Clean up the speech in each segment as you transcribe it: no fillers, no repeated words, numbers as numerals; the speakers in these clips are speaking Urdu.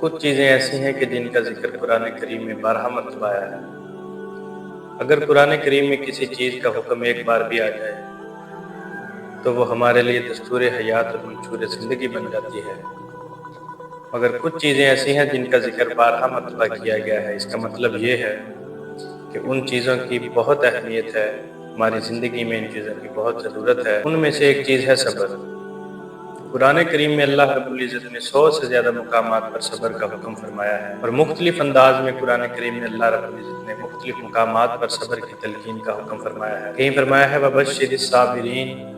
کچھ چیزیں ایسی ہیں کہ جن کا ذکر قرآن کریم میں 12 مرتبہ آیا ہے۔ اگر قرآن کریم میں کسی چیز کا حکم ایک بار بھی آ جائے تو وہ ہمارے لیے دستور حیات اور منشور زندگی بن جاتی ہے، مگر کچھ چیزیں ایسی ہیں جن کا ذکر 12 مرتبہ کیا گیا ہے۔ اس کا مطلب یہ ہے کہ ان چیزوں کی بہت اہمیت ہے، ہماری زندگی میں ان چیزوں کی بہت ضرورت ہے۔ ان میں سے ایک چیز ہے صبر۔ قرآن کریم میں اللہ رب العزت نے 100 سے زیادہ مقامات پر صبر کا حکم فرمایا ہے، اور مختلف انداز میں قرآن کریم میں اللہ رب العزت نے مختلف مقامات پر صبر کی تلقین کا حکم فرمایا ہے۔ کہیں فرمایا ہے وَبَشِّرِ الصَّابِرِينَ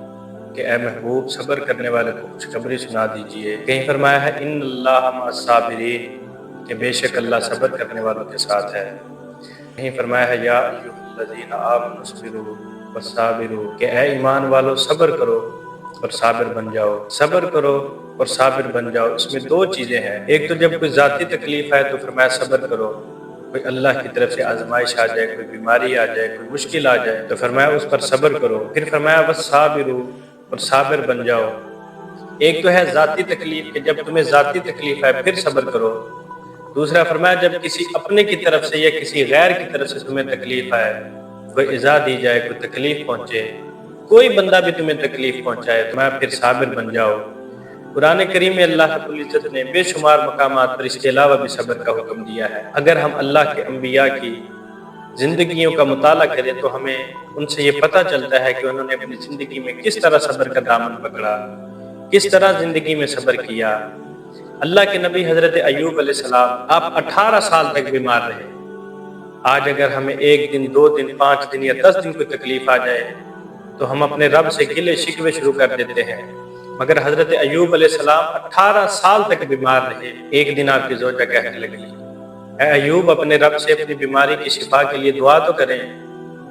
کہ اے محبوب صبر کرنے والے کو خوشخبری سنا دیجئے۔ کہیں فرمایا ہے ان اللہ مع الصابرین کہ بے شک اللہ صبر کرنے والوں کے ساتھ ہے۔ کہیں فرمایا ہے یا ایھا الذین آمنوا اصبروا وصابروا کہ اے ایمان والو صبر کرو اور صابر بن جاؤ۔ صبر کرو اور صابر بن جاؤ، اس میں دو چیزیں ہیں۔ ایک تو جب کوئی ذاتی تکلیف ہے تو فرمایا صبر کرو، کوئی اللہ کی طرف سے آزمائش آ جائے، کوئی بیماری آ جائے، کوئی مشکل آ جائے تو فرمایا اس پر صبر کرو۔ پھر فرمایا وصابروا اور صابر بن جاؤ۔ ایک تو ہے ذاتی تکلیف کہ جب تمہیں ذاتی تکلیف ہے پھر صبر کرو، دوسرا فرمایا جب کسی اپنے کی طرف سے یا کسی غیر کی طرف سے تمہیں تکلیف ہے، کوئی ایذا دی جائے، کوئی تکلیف پہنچے، کوئی بندہ بھی تمہیں تکلیف پہنچائے تو میں پھر صابر بن جاؤ۔ قرآن کریم میں اللہ رب العزت نے بے شمار مقامات پر اس کے علاوہ بھی صبر کا حکم دیا ہے۔ اگر ہم اللہ کے انبیاء کی زندگیوں کا مطالعہ کریں تو ہمیں ان سے یہ پتہ چلتا ہے کہ انہوں نے اپنی زندگی میں کس طرح صبر کا دامن پکڑا، کس طرح زندگی میں صبر کیا۔ اللہ کے نبی حضرت ایوب علیہ السلام آپ 18 سال تک بیمار رہے۔ آج اگر ہمیں 1 دن 2 دن 5 دن یا 10 دن کوئی تکلیف آ جائے تو ہم اپنے رب سے گلے شکوے شروع کر دیتے ہیں، مگر حضرت ایوب علیہ السلام 18 سال تک بیمار رہے۔ ایک دن آپ کی زوجہ کہنے لگی اے ایوب اپنے رب سے اپنی بیماری کی شفا کے لیے دعا تو کریں،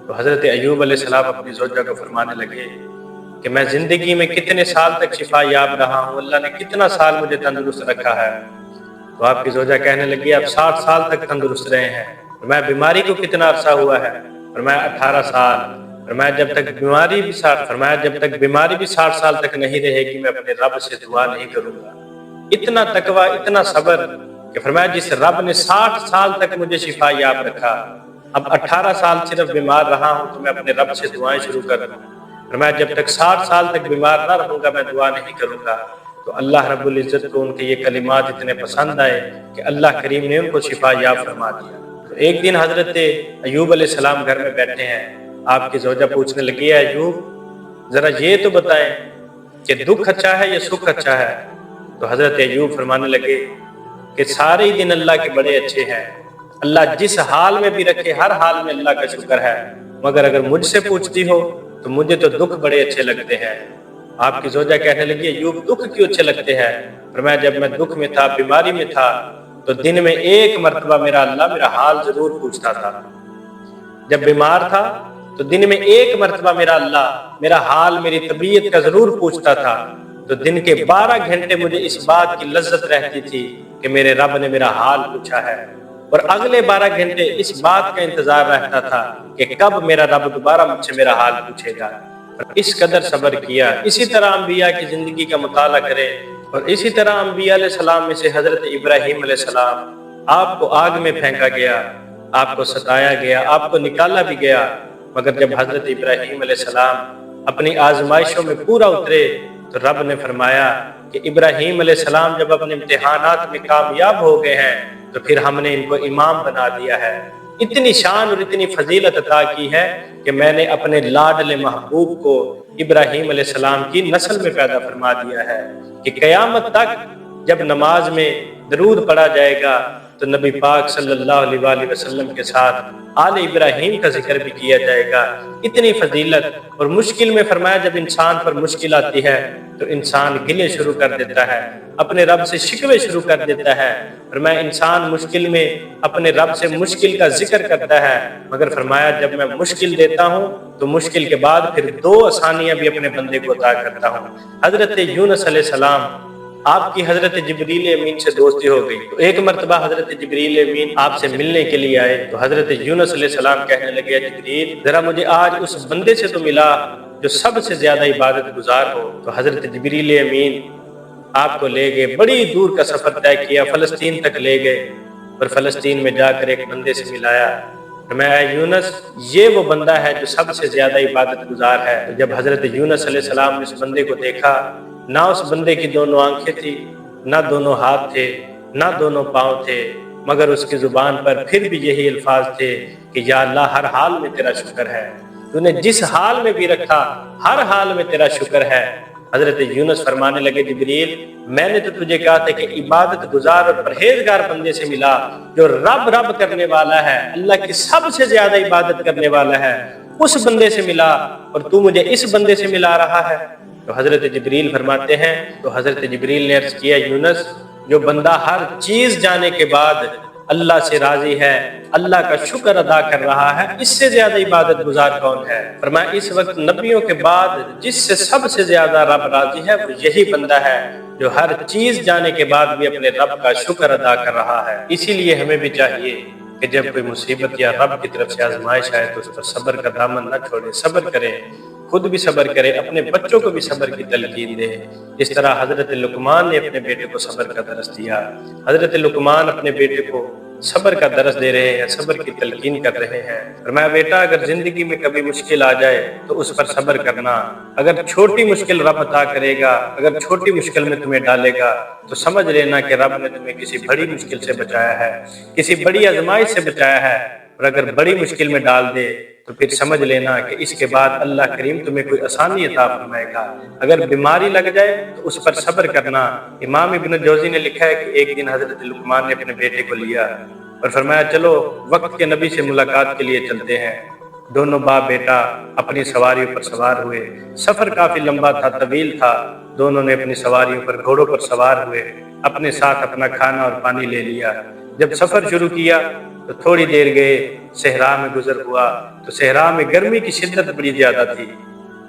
تو حضرت ایوب علیہ السلام اپنی زوجہ کو فرمانے لگے کہ میں زندگی میں کتنے سال تک شفا یاب رہا ہوں، اللہ نے کتنا سال مجھے تندرست رکھا ہے۔ تو آپ کی زوجہ کہنے لگی آپ 60 سال تک تندرست رہے ہیں۔ فرمایا بیماری کو کتنا عرصہ ہوا ہے؟ فرمایا 18 سال۔ فرمایا جب تک بیماری بھی 60 سال تک نہیں رہے گی میں اپنے رب سے دعا نہیں کروں گا۔ اتنا تقوی، اتنا صبر کہ فرمایا جس رب نے 60 سال تک مجھے شفا یاب رکھا، اب 18 سال صرف بیمار رہا ہوں تو میں اپنے رب سے دعائیں شروع کر دوں۔ فرمایا جب تک 60 سال تک بیمار نہ رہوں گا میں دعا نہیں کروں گا۔ تو اللہ رب العزت کو ان کے یہ کلمات اتنے پسند آئے کہ اللہ کریم نے ان کو شفا یاب فرما دیا۔ تو ایک دن حضرت ایوب علیہ السلام گھر میں بیٹھے ہیں، آپ کی زوجہ پوچھنے لگی ہے ایوب ذرا یہ تو بتائیں کہ دکھ اچھا ہے یا سکھ اچھا ہے؟ تو حضرت ایوب فرمانے لگے کہ سارے ہی دن اللہ کے بڑے اچھے ہیں، اللہ جس حال میں بھی رکھے ہر حال میں اللہ کا شکر ہے، مگر اگر مجھ سے پوچھتی ہو تو مجھے تو دکھ بڑے اچھے لگتے ہیں۔ آپ کی زوجہ کہنے لگی ایوب دکھ کیوں اچھے لگتے ہیں؟ فرمایا جب میں دکھ میں تھا، بیماری میں تھا تو دن میں 1 مرتبہ اللہ میرا حال ضرور پوچھتا تھا۔ جب بیمار تھا تو دن میں 1 مرتبہ اللہ میرا حال، میری طبیعت کا ضرور پوچھتا تھا، تو دن کے 12 گھنٹے مجھے اس بات کی لذت رہتی تھی کہ میرے رب نے میرا حال پوچھا ہے، اور اگلے 12 گھنٹے اس بات کا انتظار رہتا تھا کہ کب میرا رب دوبارہ مجھ سے میرا حال پوچھے گا۔ اس قدر صبر کیا۔ اسی طرح انبیاء کی زندگی کا مطالعہ کرے، اور اسی طرح انبیاء علیہ السلام میں سے حضرت ابراہیم علیہ السلام آپ کو آگ میں پھینکا گیا، آپ کو ستایا گیا، آپ کو نکالا بھی گیا، مگر جب حضرت ابراہیم علیہ السلام اپنی آزمائشوں میں پورا اترے تو رب نے فرمایا کہ ابراہیم علیہ السلام جب اپنے امتحانات میں کامیاب ہو گئے ہیں تو پھر ہم نے ان کو امام بنا دیا ہے۔ اتنی شان اور اتنی فضیلت عطا کی ہے کہ میں نے اپنے لاڈلے محبوب کو ابراہیم علیہ السلام کی نسل میں پیدا فرما دیا ہے کہ قیامت تک جب نماز میں درود پڑھا جائے گا تو نبی پاک صلی اللہ علیہ وآلہ وسلم کے ساتھ آل ابراہیم کا ذکر بھی کیا جائے گا۔ اتنی فضیلت، اور مشکل میں فرمایا جب انسان پر مشکل آتی ہے تو انسان گلے شروع کر دیتا ہے، اپنے رب سے شکوے شروع کر دیتا ہے۔ فرمایا انسان مشکل میں اپنے رب سے مشکل کا ذکر کرتا ہے، مگر فرمایا جب میں مشکل دیتا ہوں تو مشکل کے بعد پھر 2 آسانیاں بھی اپنے بندے کو عطا کرتا ہوں۔ حضرت یونس علیہ السلام آپ کی حضرت جبریل امین سے دوستی ہو گئی، تو ایک مرتبہ حضرت جبریل امین آپ سے ملنے کے لیے آئے تو حضرت یونس علیہ السلام کہنے لگے جبریل ذرا مجھے آج اس بندے سے تو ملا جو سب سے زیادہ عبادت گزار ہو۔ تو حضرت جبریل امین آپ کو لے گئے، بڑی دور کا سفر طے کیا، فلسطین تک لے گئے اور فلسطین میں جا کر ایک بندے سے ملایا۔ فرمایا یونس یہ وہ بندہ ہے جو سب سے زیادہ عبادت گزار ہے۔ جب حضرت یونس علیہ السلام نے اس بندے کو دیکھا، نہ اس بندے کی دونوں آنکھیں تھی، نہ دونوں ہاتھ تھے، نہ دونوں پاؤں تھے، مگر اس کی زبان پر پھر بھی یہی الفاظ تھے کہ یا اللہ ہر حال میں تیرا شکر ہے، تو نے جس حال میں بھی رکھا ہر حال میں تیرا شکر ہے۔ حضرت یونس فرمانے لگے جبریل میں نے تو تجھے کہا تھا کہ عبادت گزار اور پرہیزگار بندے سے ملا جو رب رب کرنے والا ہے، اللہ کی سب سے زیادہ عبادت کرنے والا ہے، اس بندے سے ملا، اور تو مجھے اس بندے سے ملا رہا ہے۔ تو حضرت جبریل فرماتے ہیں، تو حضرت جبریل نے عرض کیا یونس جو بندہ ہر چیز جانے کے بعد اللہ سے راضی ہے، اللہ کا شکر ادا کر رہا ہے، اس سے زیادہ عبادت گزار کون ہے؟ فرمایا اس وقت نبیوں کے بعد جس سے سب سے زیادہ رب راضی ہے وہ یہی بندہ ہے جو ہر چیز جانے کے بعد بھی اپنے رب کا شکر ادا کر رہا ہے۔ اسی لیے ہمیں بھی چاہیے کہ جب کوئی مصیبت یا رب کی طرف سے آزمائش آئے تو اس پر صبر کا دامن نہ چھوڑے، صبر کرے، خود بھی صبر کرے، اپنے بچوں کو بھی صبر کی تلقین دے۔ اس طرح حضرت لقمان نے اپنے بیٹے کو صبر کا درس دیا۔ حضرت لقمان اپنے بیٹے کو صبر کا درس دے رہے ہیں، صبر کی تلقین کر رہے ہیں۔ فرمایا بیٹا اگر زندگی میں کبھی مشکل آ جائے تو اس پر صبر کرنا، اگر چھوٹی مشکل رب عطا کرے گا، اگر چھوٹی مشکل میں تمہیں ڈالے گا تو سمجھ لینا کہ رب نے تمہیں کسی بڑی مشکل سے بچایا ہے، کسی بڑی آزمائش سے بچایا ہے، اور اگر بڑی مشکل میں ڈال دے تو پھر سمجھ لینا کہ اس کے بعد اللہ کریم تمہیں کوئی آسانی عطا فرمائے گا۔ اگر بیماری لگ جائے تو اس پر صبر کرنا۔ امام ابن جوزی نے لکھا ہے کہ ایک دن حضرت لقمان نے اپنے بیٹے کو لیا اور فرمایا چلو وقت کے نبی سے ملاقات کے لیے چلتے ہیں۔ دونوں باپ بیٹا اپنی سواریوں پر سوار ہوئے۔ سفر کافی لمبا تھا، طویل تھا۔ دونوں نے اپنی سواریوں پر گھوڑوں پر سوار ہوئے، اپنے ساتھ اپنا کھانا اور پانی لے لیا۔ جب سفر شروع کیا تو تھوڑی دیر گئے، صحرا میں گزر ہوا تو صحرا میں گرمی کی شدت بڑی زیادہ تھی۔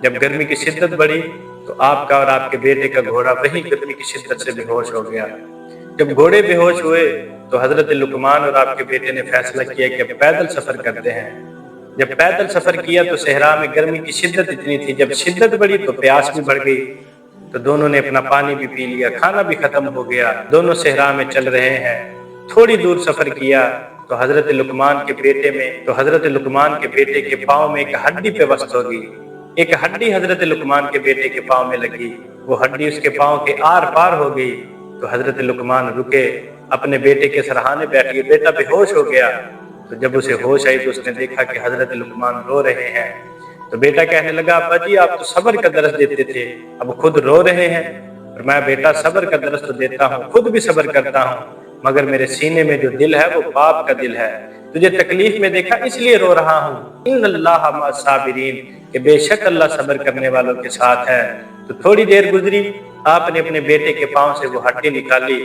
جب گرمی کی شدت بڑھی تو آپ کا اور آپ کے بیٹے کا گھوڑا وہی گرمی کی شدت سے بے ہوش ہو گیا۔ جب گھوڑے بے ہوش ہوئے تو حضرت لقمان اور آپ کے بیٹے نے فیصلہ کیا کہ اب پیدل سفر کرتے ہیں۔ جب پیدل سفر کیا تو صحرا میں گرمی کی شدت اتنی تھی، جب شدت بڑھی تو پیاس بھی بڑھ گئی، تو دونوں نے اپنا پانی بھی پی لیا، کھانا بھی ختم ہو گیا۔ دونوں صحرا میں چل رہے ہیں، تھوڑی دور سفر کیا تو حضرت لقمان کے بیٹے کے پاؤں میں ایک ہڈی پہ وصل ہو گئی۔ ایک ہڈی حضرت لقمان کے بیٹے کے پاؤں میں لگی، وہ ہڈی اس کے پاؤں کے آر پار ہو گئی۔ تو حضرت لقمان رکے، اپنے بیٹے کے سرہانے بیٹھ گئے، بیٹا بے ہوش ہو گیا۔ تو جب اسے ہوش آئی تو اس نے دیکھا کہ حضرت لقمان رو رہے ہیں۔ تو بیٹا کہنے لگا ابا جی آپ تو صبر کا درس دیتے تھے، اب خود رو رہے ہیں۔ اور میں بیٹا صبر کا درس تو دیتا ہوں، خود بھی صبر کرتا ہوں، مگر میرے سینے میں جو دل ہے وہ باپ کا دل ہے، تجھے تکلیف میں دیکھا اس لیے رو رہا ہوں۔ ان اللہ مع الصابرین، کہ بے شک اللہ صبر کرنے والوں کے ساتھ ہے۔ تو تھوڑی دیر گزری، آپ نے اپنے بیٹے کے پاؤں سے وہ ہڈی نکالی۔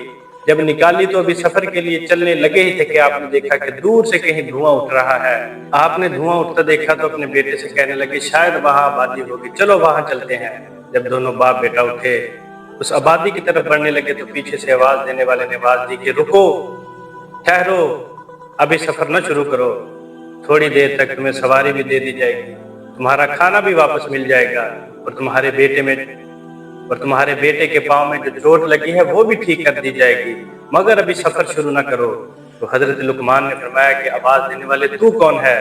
جب نکالی تو ابھی سفر کے لیے چلنے لگے ہی تھے کہ آپ نے دیکھا کہ دور سے کہیں دھواں اٹھ رہا ہے۔ آپ نے دھواں اٹھتا دیکھا تو اپنے بیٹے سے کہنے لگے شاید وہاں آبادی ہوگی، چلو وہاں چلتے ہیں۔ جب دونوں باپ بیٹا اٹھے اس آبادی کی طرف بڑھنے لگے تو پیچھے سے آواز دینے والے نے آواز دی کہ رکو، ٹھہرو، ابھی سفر نہ شروع کرو، تھوڑی دیر تک تمہیں سواری بھی دے دی جائے گی، تمہارا کھانا بھی واپس مل جائے گا، اور تمہارے بیٹے کے پاؤں میں جو چوٹ لگی ہے وہ بھی ٹھیک کر دی جائے گی، مگر ابھی سفر شروع نہ کرو۔ تو حضرت لقمان نے فرمایا کہ آواز دینے والے تو کون ہے؟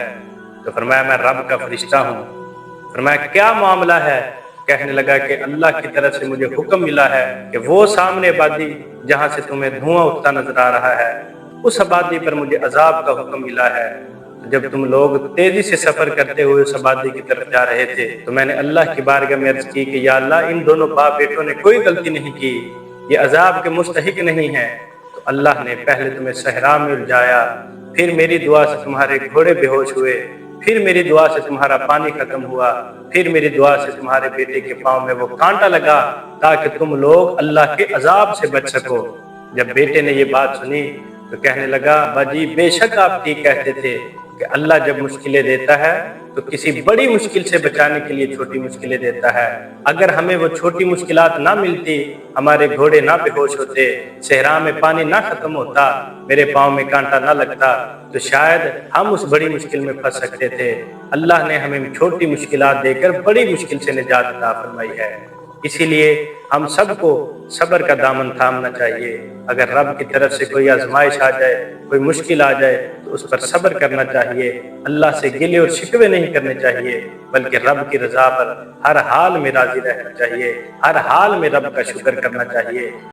تو فرمایا میں رب کا فرشتہ ہوں۔ فرمایا کیا معاملہ ہے؟ کہنے لگا کہ اللہ کی طرف سے مجھے حکم ملا ہے کہ وہ سامنے آبادی جہاں سے تمہیں دھواں اٹھتا نظر آ رہا ہے، اس آبادی پر مجھے عذاب کا حکم ملا ہے۔ جب تم لوگ تیزی سے سفر کرتے ہوئے اس آبادی کی طرف جا رہے تھے تو میں نے اللہ کی بارگاہ میں عرض کی کہ یا اللہ ان دونوں باپ بیٹوں نے کوئی غلطی نہیں کی، یہ عذاب کے مستحق نہیں ہے۔ تو اللہ نے پہلے تمہیں صحرا میں الجھایا، پھر میری دعا سے تمہارے گھوڑے بے ہوش ہوئے، پھر میری دعا سے تمہارا پانی ختم ہوا، پھر میری دعا سے تمہارے بیٹے کے پاؤں میں وہ کانٹا لگا تاکہ تم لوگ اللہ کے عذاب سے بچ سکو۔ جب بیٹے نے یہ بات سنی تو کہنے لگا باجی بے شک آپ ٹھیک کہتے تھے کہ اللہ جب مشکلیں دیتا ہے تو کسی بڑی مشکل سے بچانے کے لیے چھوٹی مشکلیں دیتا ہے۔ اگر ہمیں وہ چھوٹی مشکلات نہ ملتی، ہمارے گھوڑے نہ بے ہوش ہوتے، صحرا میں پانی نہ ختم ہوتا، میرے پاؤں میں کانٹا نہ لگتا، تو شاید ہم اس بڑی مشکل میں پھنس سکتے تھے۔ اللہ نے ہمیں چھوٹی مشکلات دے کر بڑی مشکل سے نجات عطا فرمائی ہے۔ اسی لیے ہم سب کو صبر کا دامن تھامنا چاہیے۔ اگر رب کی طرف سے کوئی آزمائش آ جائے، کوئی مشکل آ جائے تو اس پر صبر کرنا چاہیے۔ اللہ سے گلے اور شکوے نہیں کرنے چاہیے، بلکہ رب کی رضا پر ہر حال میں راضی رہنا چاہیے، ہر حال میں رب کا شکر کرنا چاہیے۔